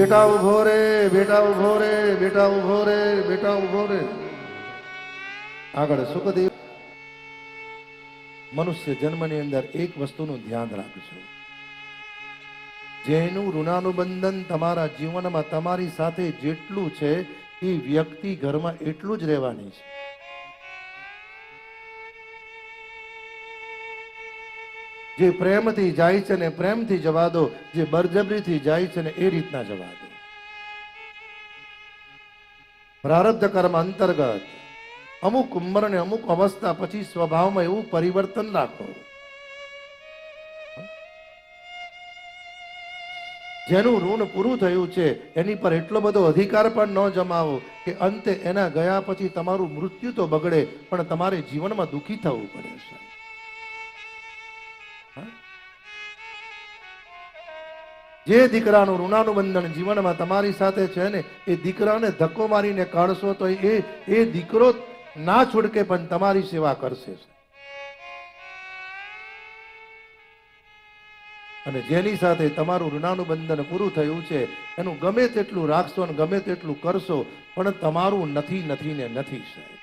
બેટા ઉભો રે, બેટા ઉભો રે, બેટા ઉભો રે, બેટા ઉભો રે. આગળ સુખદેવ મનુષ્ય જન્મની અંદર એક વસ્તુનું ધ્યાન રાખજો, જેનું ઋણાનુબંધન તમારા જીવનમાં તમારી સાથે જેટલું છે એ વ્યક્તિ ઘરમાં એટલું જ રહેવાની છે. જે પ્રેમથી જાય છે ને પ્રેમથી જવા દો, જે બળજબરીથી જાય છે ને એ રીતના જવા દો. પ્રારબ્ધ કર્મ અંતર્ગત અમુક ઉંમર ને અમુક અવસ્થા પછી સ્વભાવમાં એવું પરિવર્તન રાખો, જેનું ઋણ પૂરું થયું છે એની પર એટલો બધો અધિકાર પણ ન જમાવો કે અંતે એના ગયા પછી તમારું મૃત્યુ તો બગડે પણ તમારે જીવનમાં દુઃખી થવું પડે છે. જે દીકરાનું ઋણાનુબંધન જીવનમાં તમારી સાથે છે ને એ દીકરાને ધક્કો મારીને કાઢશો તો એ દીકરો ના છૂટકે પણ તમારી સેવા કરશે. અને જેની સાથે તમારું ઋણાનુબંધન પૂરું થયું છે એનું ગમે તેટલું રાખશો અને ગમે તેટલું કરશો પણ તમારું નથી નથી ને નથી સાહેબ.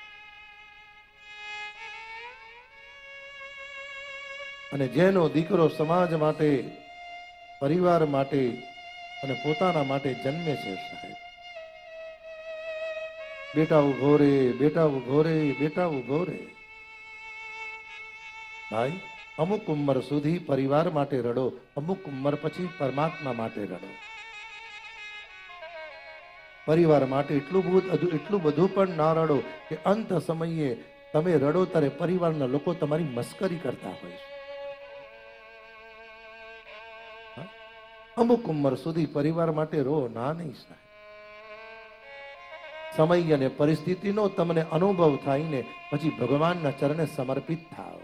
અને જેનો દીકરો સમાજ માટે, પરિવાર માટે અને પોતાના માટે જન્મે છે સાહેબ, બેટા ઉભો રે, બેટા ઉભો રે, બેટા ઉભો રે. ભાઈ અમુક ઉંમર સુધી પરિવાર માટે રડો, અમુક ઉંમર પછી પરમાત્મા માટે રડો. પરિવાર માટે એટલું બધું પણ ના રડો કે અંત સમયે તમે રડો ત્યારે પરિવારના લોકો તમારી મસ્કરી કરતા હોય છે. અમુક ઉંમર સુધી પરિવાર માટે રો ના નહીં સાહેબ. સમય અને પરિસ્થિતિનો તમને અનુભવ થાય ને પછી ભગવાનના ચરણે સમર્પિત થાઓ.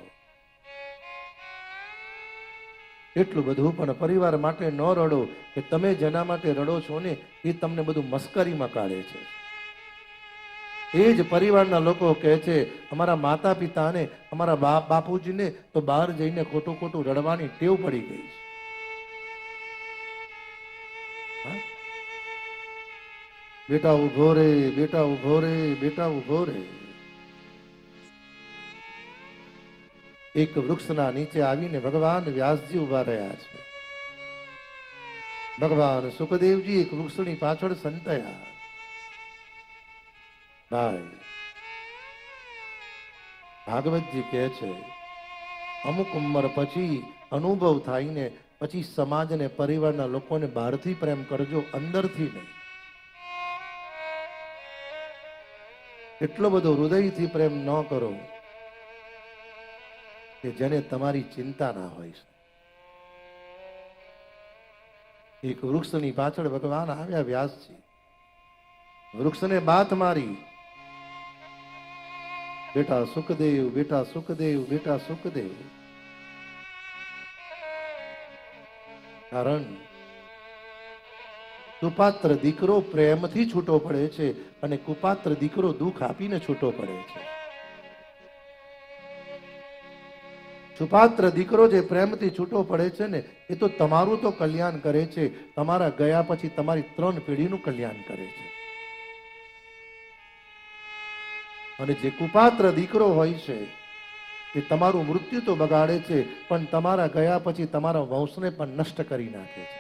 એટલું બધું પણ પરિવાર માટે ન રડો કે તમે જેના માટે રડો છો ને એ તમને બધું મસ્કરીમાં કાઢે છે. એ જ પરિવારના લોકો કહે છે અમારા માતા પિતાને, અમારા બાપુજીને તો બહાર જઈને ખોટું ખોટું રડવાની ટેવ પડી ગઈ છે. બેટા ઉભો રે, બેટા ઉભો રે, બેટા ઉભો રે. એક વૃક્ષના નીચે આવીને ભગવાન વ્યાસજી ઉભા રહ્યા છે. ભગવાન સુખદેવજી એક વૃક્ષની પાછળ સંતાયા. ભાઈ ભાગવતજી કહે છે અમુક ઉંમર પછી અનુભવ થાય ને પછી સમાજ અને પરિવારના લોકોને બહારથી પ્રેમ કરજો, અંદરથી નહીં. એટલો બધો હૃદયથી પ્રેમ ન કરો કે જેને તમારી ચિંતા ના હોય. એક વૃક્ષની પાછળ ભગવાન આવ્યા વ્યાસજી, વૃક્ષને બાથ મારી, બેટા સુખદેવ, બેટા સુખદેવ, બેટા સુખદેવ. કારણ સુપાત્ર દીકરો પ્રેમથી છૂટો પડે છે અને કુપાત્ર દીકરો દુઃખ આપીને છૂટો પડે છે. સુપાત્ર દીકરો જે પ્રેમથી છૂટો પડે છે ને એ તો તમારું તો કલ્યાણ કરે છે, તમારા ગયા પછી તમારી 3 પેઢીનું કલ્યાણ કરે છે. અને જે કુપાત્ર દીકરો હોય છે એ તમારું મૃત્યુ તો બગાડે છે પણ તમારા ગયા પછી તમારા વંશને પણ નષ્ટ કરી નાખે છે.